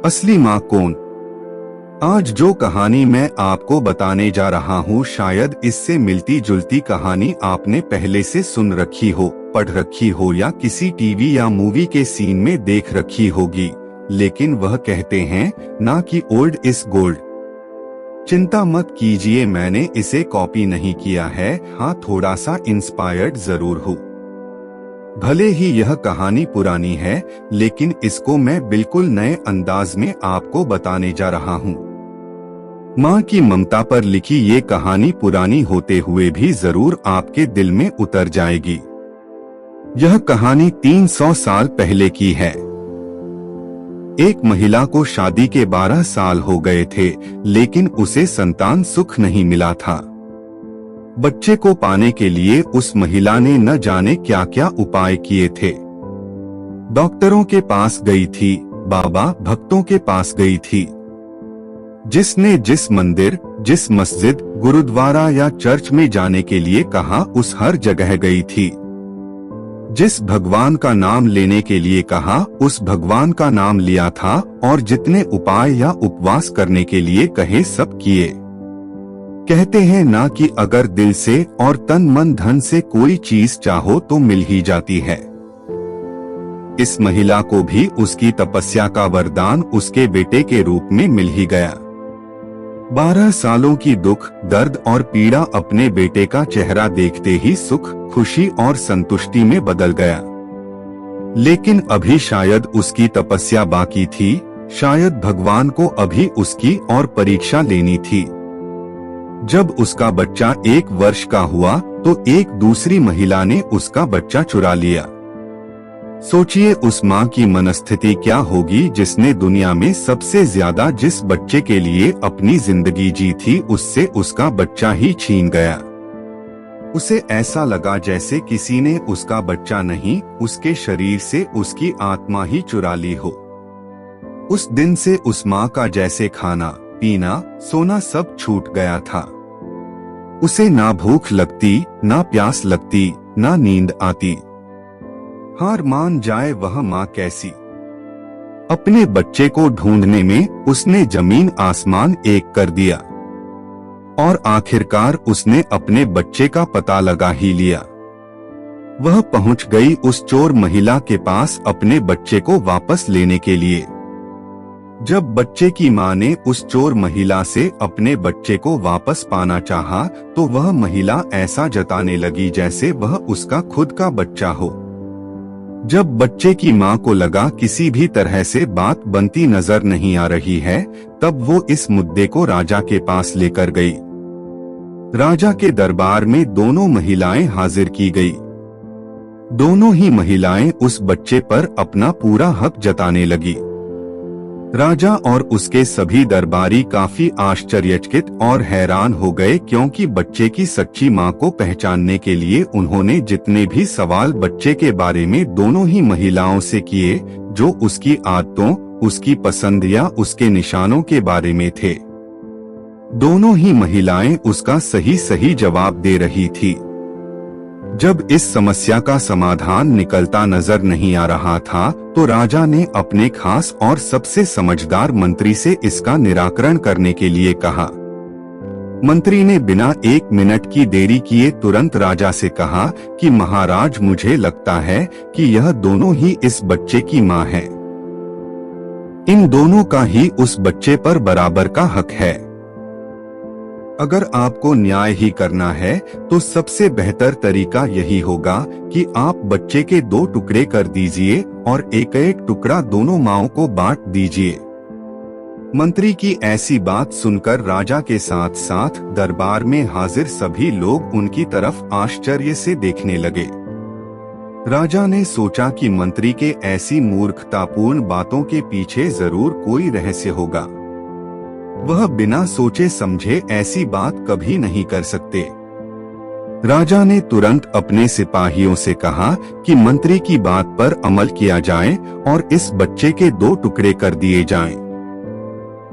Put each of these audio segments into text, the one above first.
असली माँ कौन? आज जो कहानी मैं आपको बताने जा रहा हूँ, शायद इससे मिलती जुलती कहानी आपने पहले से सुन रखी हो, पढ़ रखी हो या किसी टीवी या मूवी के सीन में देख रखी होगी। लेकिन वह कहते हैं ना कि ओल्ड इज गोल्ड। चिंता मत कीजिए, मैंने इसे कॉपी नहीं किया है, हाँ थोड़ा सा इंस्पायर्ड जरूर हूँ। भले ही यह कहानी पुरानी है, लेकिन इसको मैं बिल्कुल नए अंदाज में आपको बताने जा रहा हूँ। माँ की ममता पर लिखी ये कहानी पुरानी होते हुए भी जरूर आपके दिल में उतर जाएगी। यह कहानी 300 साल पहले की है। एक महिला को शादी के 12 साल हो गए थे, लेकिन उसे संतान सुख नहीं मिला था। बच्चे को पाने के लिए उस महिला ने न जाने क्या क्या उपाय किए थे। डॉक्टरों के पास गई थी, बाबा भक्तों के पास गई थी। जिसने जिस मंदिर, जिस मस्जिद, गुरुद्वारा या चर्च में जाने के लिए कहा, उस हर जगह गई थी। जिस भगवान का नाम लेने के लिए कहा, उस भगवान का नाम लिया था, और जितने उपाय या उपवास करने के लिए कहे सब किए। कहते हैं ना कि अगर दिल से और तन मन धन से कोई चीज चाहो तो मिल ही जाती है। इस महिला को भी उसकी तपस्या का वरदान उसके बेटे के रूप में मिल ही गया। 12 सालों की दुख, दर्द और पीड़ा अपने बेटे का चेहरा देखते ही सुख, खुशी और संतुष्टि में बदल गया। लेकिन अभी शायद उसकी तपस्या बाकी थी, शायद भगवान को अभी उसकी और परीक्षा लेनी थी। जब उसका बच्चा 1 वर्ष का हुआ तो एक दूसरी महिला ने उसका बच्चा चुरा लिया। सोचिए उस माँ की मनस्थिति क्या होगी जिसने दुनिया में सबसे ज्यादा जिस बच्चे के लिए अपनी जिंदगी जी थी, उससे उसका बच्चा ही छीन गया। उसे ऐसा लगा जैसे किसी ने उसका बच्चा नहीं, उसके शरीर से उसकी आत्मा ही चुरा ली हो। उस दिन से उस माँ का जैसे खाना, पीना, सोना सब छूट गया था। उसे ना भूख लगती, ना प्यास लगती, ना नींद आती। हार मान जाए वह माँ कैसी। अपने बच्चे को ढूंढने में उसने जमीन आसमान एक कर दिया, और आखिरकार उसने अपने बच्चे का पता लगा ही लिया। वह पहुंच गई उस चोर महिला के पास अपने बच्चे को वापस लेने के लिए। जब बच्चे की माँ ने उस चोर महिला से अपने बच्चे को वापस पाना चाहा, तो वह महिला ऐसा जताने लगी जैसे वह उसका खुद का बच्चा हो। जब बच्चे की माँ को लगा किसी भी तरह से बात बनती नजर नहीं आ रही है, तब वो इस मुद्दे को राजा के पास लेकर गई। राजा के दरबार में दोनों महिलाएं हाजिर की गई। दोनों ही महिलाएं उस बच्चे पर अपना पूरा हक जताने लगी। राजा और उसके सभी दरबारी काफी आश्चर्यचकित और हैरान हो गए, क्योंकि बच्चे की सच्ची माँ को पहचानने के लिए उन्होंने जितने भी सवाल बच्चे के बारे में दोनों ही महिलाओं से किए, जो उसकी आदतों, उसकी पसंद या उसके निशानों के बारे में थे, दोनों ही महिलाएं उसका सही सही जवाब दे रही थी। जब इस समस्या का समाधान निकलता नजर नहीं आ रहा था, तो राजा ने अपने खास और सबसे समझदार मंत्री से इसका निराकरण करने के लिए कहा। मंत्री ने बिना 1 मिनट की देरी किए तुरंत राजा से कहा कि महाराज, मुझे लगता है कि यह दोनों ही इस बच्चे की माँ है। इन दोनों का ही उस बच्चे पर बराबर का हक है। अगर आपको न्याय ही करना है तो सबसे बेहतर तरीका यही होगा कि आप बच्चे के 2 टुकड़े कर दीजिए और एक टुकड़ा दोनों माँओं को बांट दीजिए। मंत्री की ऐसी बात सुनकर राजा के साथ साथ दरबार में हाजिर सभी लोग उनकी तरफ आश्चर्य से देखने लगे। राजा ने सोचा कि मंत्री के ऐसी मूर्खतापूर्ण बातों के पीछे जरूर कोई रहस्य होगा। वह बिना सोचे समझे ऐसी बात कभी नहीं कर सकते। राजा ने तुरंत अपने सिपाहियों से कहा कि मंत्री की बात पर अमल किया जाए और इस बच्चे के 2 टुकड़े कर दिए जाएं।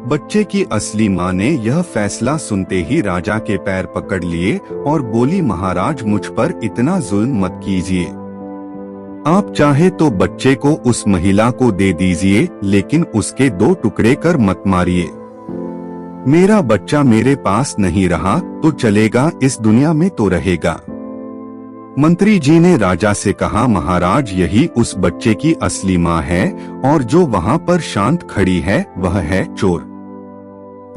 बच्चे की असली माँ ने यह फैसला सुनते ही राजा के पैर पकड़ लिए और बोली, महाराज, मुझ पर इतना जुल्म मत कीजिए। आप चाहे तो बच्चे को उस महिला को दे दीजिए, लेकिन उसके 2 टुकड़े कर मत मारिए। मेरा बच्चा मेरे पास नहीं रहा तो चलेगा, इस दुनिया में तो रहेगा। मंत्री जी ने राजा से कहा, महाराज यही उस बच्चे की असली माँ है और जो वहाँ पर शांत खड़ी है वह है चोर।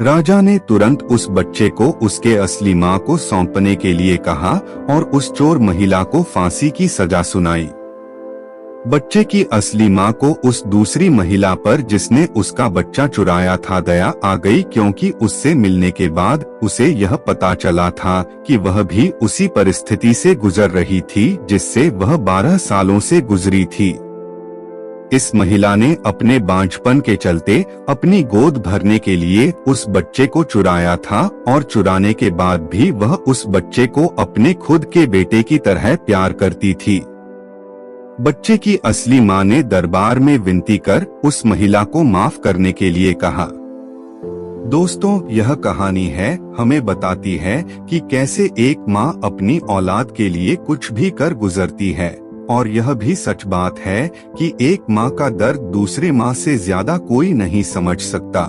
राजा ने तुरंत उस बच्चे को उसके असली माँ को सौंपने के लिए कहा और उस चोर महिला को फांसी की सजा सुनाई। बच्चे की असली माँ को उस दूसरी महिला पर जिसने उसका बच्चा चुराया था दया आ गई, क्योंकि उससे मिलने के बाद उसे यह पता चला था कि वह भी उसी परिस्थिति से गुजर रही थी जिससे वह 12 सालों से गुजरी थी। इस महिला ने अपने बांझपन के चलते अपनी गोद भरने के लिए उस बच्चे को चुराया था और चुराने के बाद भी वह उस बच्चे को अपने खुद के बेटे की तरह प्यार करती थी। बच्चे की असली माँ ने दरबार में विनती कर उस महिला को माफ करने के लिए कहा। दोस्तों, यह कहानी है हमें बताती है कि कैसे एक माँ अपनी औलाद के लिए कुछ भी कर गुजरती है, और यह भी सच बात है कि एक माँ का दर्द दूसरे माँ से ज्यादा कोई नहीं समझ सकता।